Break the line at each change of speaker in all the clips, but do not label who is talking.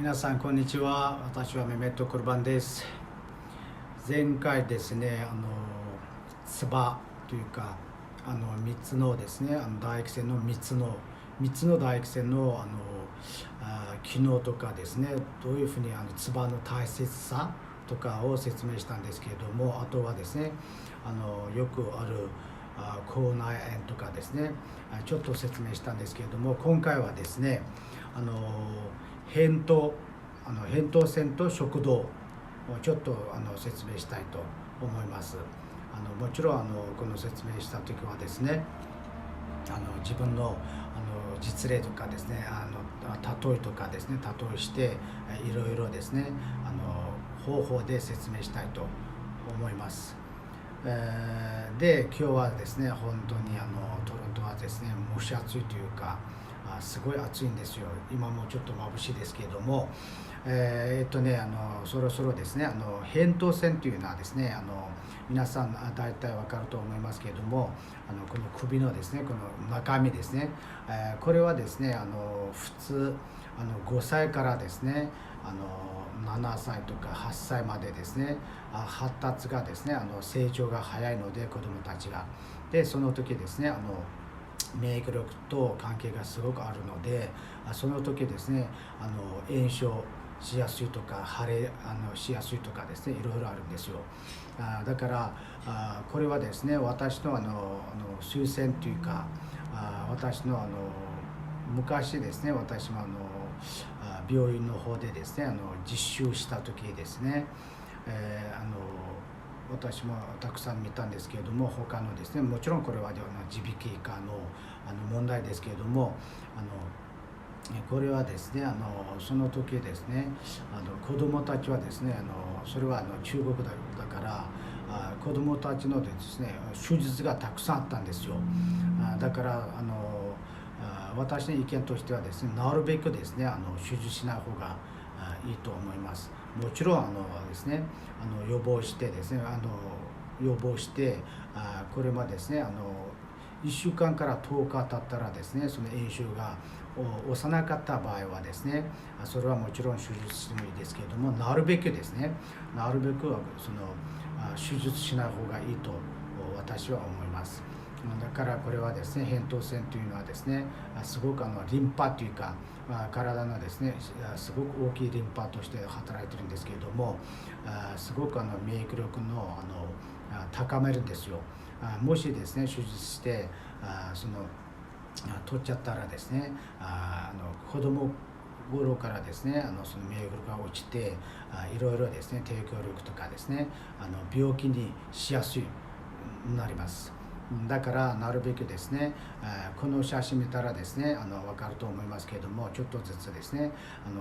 皆さんこんにちは。私はメメット・クルバンです。前回ですね、つばというか3つのですね、唾液腺の3つの唾液腺の機能とかですね、どういうふうにつばの大切さとかを説明したんですけれども、あとはですね、よくある口内炎とかですね、ちょっと説明したんですけれども、今回はですね、扁桃腺と食道をちょっと説明したいと思います。もちろんこの説明した時はですね、自分の実例とかですね、例えとかですね、例えしていろいろですね、方法で説明したいと思います。で、今日はですね、本当にトロントはですね、蒸し暑いというか、すごい暑いんですよ。今もちょっと眩しいですけれども、そろそろですね、扁桃腺というのはですね、皆さん大体わかると思いますけれども、この首のですね、この中身ですね、これはですね、普通5歳からですね、7歳とか8歳までですね、発達がですね、成長が早いので、子どもたちが。で、その時ですね、免疫力と関係がすごくあるので、その時ですね、炎症しやすいとか腫れしやすいとかですね、いろいろあるんですよ。だからこれはですね、私の推薦というか、私の昔ですね、私も病院の方でですね、実習した時ですね、私もたくさん見たんですけれども、他のですね、もちろんこれは耳鼻科の問題ですけれども、これはですね、その時ですね、子どもたちはですね、それは中国だから子どもたちのですね、手術がたくさんあったんですよ。だから私の意見としてはですね、なるべくですね、手術しない方がいいと思います。もちろんですね、予防してですね、これもですね、1週間から10日経ったらですね、その炎症が幼かった場合はですね、それはもちろん手術してもいいですけれども、なるべくその手術しない方がいいと私は思います。だからこれはですね、扁桃腺というのはですね、すごくリンパというか、体のですね、すごく大きいリンパとして働いてるんですけれども、すごく免疫力の高めるんですよ。もしですね、手術して取っちゃったらですね、子供頃からですね、その免疫力が落ちて、いろいろですね、抵抗力とかですね、病気にしやすいなります。だからなるべくですね、この写真見たらですね、分かると思いますけれども、ちょっとずつですね、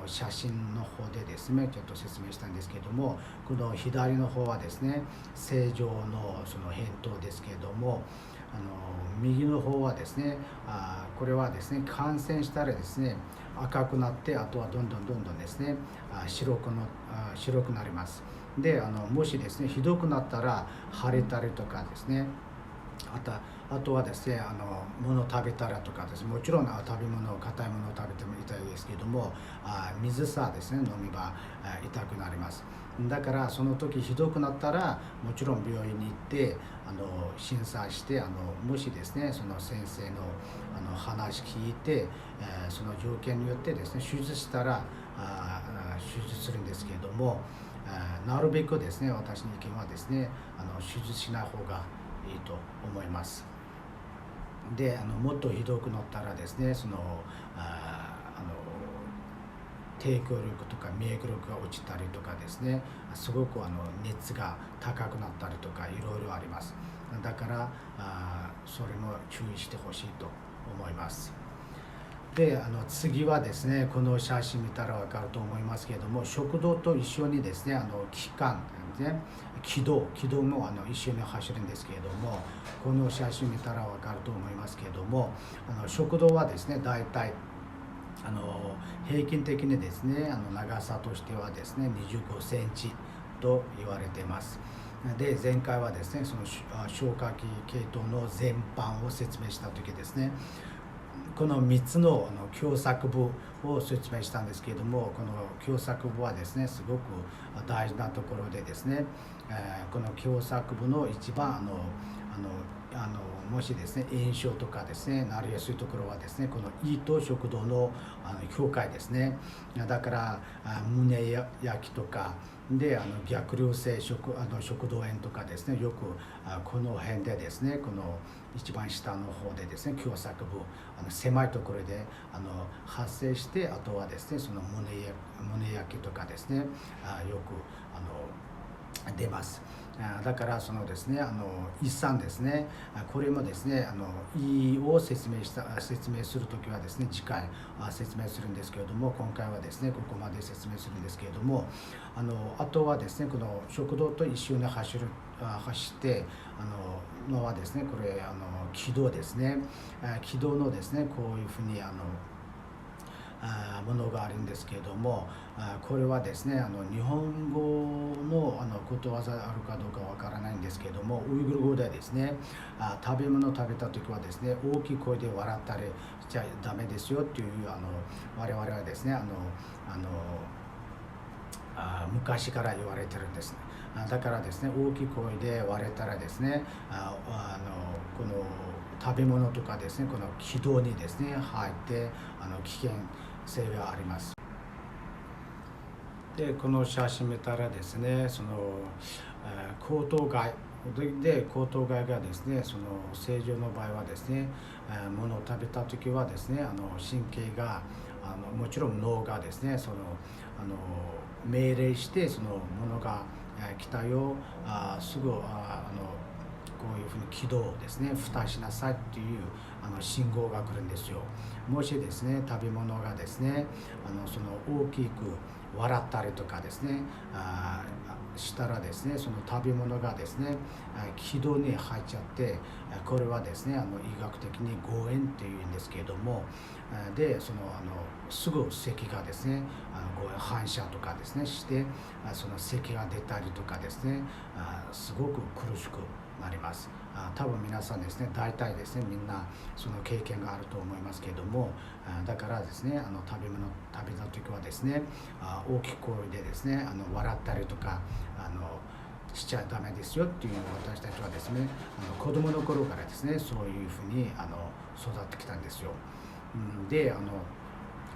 写真の方でですね、ちょっと説明したんですけれども、この左の方はですね、正常のその扁桃ですけれども、右の方はですね、これはですね、感染したらですね、赤くなって、あとはどんどんですね、白くなります。で、もしですね、ひどくなったら腫れたりとかですね、あとはですね、物を食べたらとかですね、もちろん食べ物、硬いものを食べても痛いですけれども、水さですね、飲めば痛くなります。だからその時ひどくなったら、もちろん病院に行って審査して、もしですね、その先生の話聞いて、その条件によってですね、手術したら手術するんですけれども、なるべくですね、私の意見はですね、手術しない方がいいと思います。で、もっとひどくなったらですね、抵抗力とか免疫力が落ちたりとかですね、すごく熱が高くなったりとかいろいろあります。だからそれも注意してほしいと思います。で、次はですね、この写真見たら分かると思いますけれども、食道と一緒にですね、気管ですね、気道も一緒に走るんですけれども、この写真見たら分かると思いますけれども、食道はですね、大体平均的にですね、長さとしてはですね、25センチと言われています。で、前回はですね、その消化器系統の全般を説明した時ですね、この3つの狭窄部を説明したんですけれども、この狭窄部はですねすごく大事なところでですね、この狭窄部の一番もしですね炎症とかですねなりやすいところはですね、この胃と食道の境界ですね。だから胸焼きとかで逆流性食道炎とかですね、よくこの辺でですね、この一番下の方でですね狭窄部狭いところで発生して、あとはですねその胸焼きとかですねよく出ます。だからそのですね胃酸ですね、これもですね胃を説明するときはですね次回説明するんですけれども、今回はですねここまで説明するんですけれども、あとはですねこの食道と一緒に走ってのはですね、これ気道ですね。気道のですねこういうふうにものがあるんですけれども、これはですね日本語のことわざあるかどうかわからないんですけれども、ウイグル語でですね食べ物を食べた時はですね大きい声で笑ったりしちゃダメですよっていう我々はですね昔から言われてるんですね。だからですね大きい声で割れたらですねこの食べ物とかですねこの気道にですね入って危険性があります。でこの写真見たらですね喉頭蓋で喉頭蓋がですね正常の場合はですね物を食べた時はですね神経がもちろん脳がですね命令して物が来たよすぐこういうふうに気道をですね蓋しなさいっていう信号が来るんですよ。もしですね食べ物がですね大きく笑ったりとかですねしたらですね、その食べ物がですね気道に入っちゃって、これはですね医学的に誤嚥っていうんですけれども、ですぐ咳がですね誤嚥反射とかですねして咳が出たりとかですねすごく苦しくなります。多分皆さんですね大体ですねみんなその経験があると思いますけれども、だからですね食べ物食べた時はですね大きい声でですね笑ったりとかしちゃダメですよっていう私たちはですね子供の頃からですねそういうふうに育ってきたんですよ。で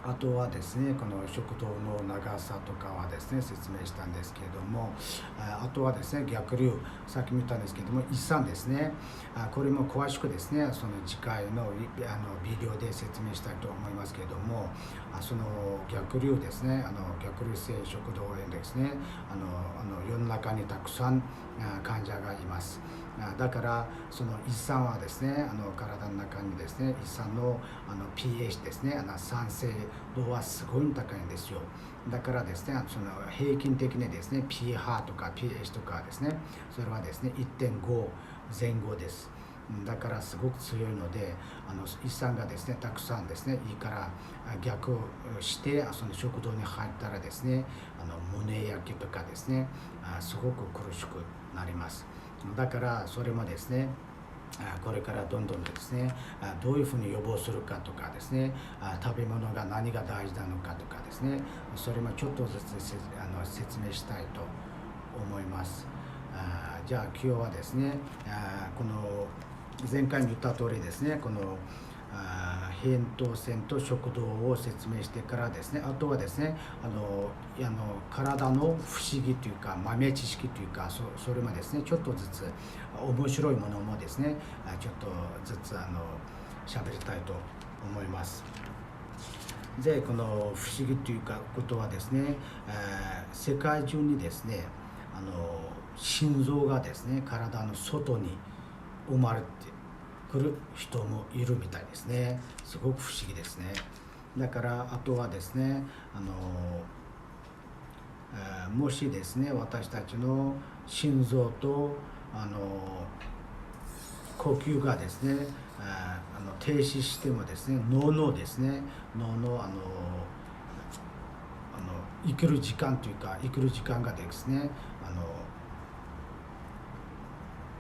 あとはですねこの食道の長さとかはですね説明したんですけれども、あとはですね逆流、さっきも言ったんですけれども胃酸ですね。これも詳しくですね次回のビデオで説明したいと思いますけれども、逆流ですね逆流性食道炎ですね世の中にたくさん患者がいます。だから胃酸はですね体の中にですね胃酸のpH ですね酸性度はすごい高いんですよ。だからですね平均的にですね pH とか pH とかですねそれはですね 1.5 前後です。だからすごく強いので胃酸がですねたくさんですね胃から逆して食道に入ったらですね胸焼けとかですねすごく苦しくなります。だからそれもですねこれからどんどんですねどういうふうに予防するかとかですね食べ物が何が大事なのかとかですねそれもちょっとずつ説明したいと思います。じゃあ今日はですねこの前回も言った通りですねこの扁桃腺と食道を説明してからですね、あとはですね体の不思議というか豆知識というかそれもですねちょっとずつ面白いものもですねちょっとずつ喋りたいと思います。でこの不思議というかことはですね世界中にですね心臓がですね体の外に生まれてくる人もいるみたいですね。すごく不思議ですね。だからあとはですねもしですね私たちの心臓と呼吸がですね停止してもですね脳の生きる時間というか生きる時間がですね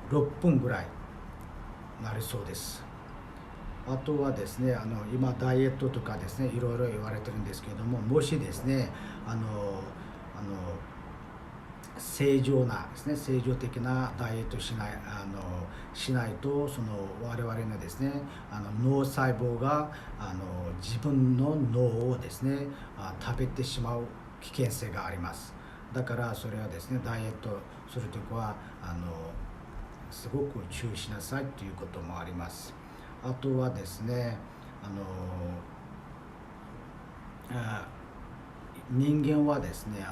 6分ぐらいなりそうです。あとはですね、今ダイエットとかですね、いろいろ言われてるんですけれども、もしですね、正常なですね、正常的なダイエットしないと、その我々のですね、脳細胞が自分の脳をですね、食べてしまう危険性があります。だからそれはですね、ダイエットするときはすごく注意しなさいということもあります。あとはですね、人間はですね、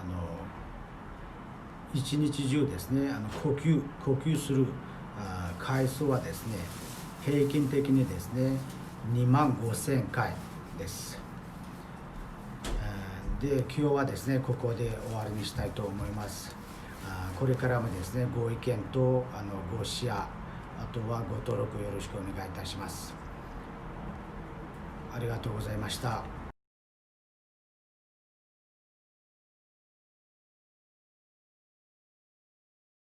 一日中ですね、呼吸する回数はですね、平均的にですね、2万5,000回です。で、今日はですね、ここで終わりにしたいと思います。これからもですね、ご意見とごシェア、あとはご登録よろしくお願いいたします。ありがとうございました。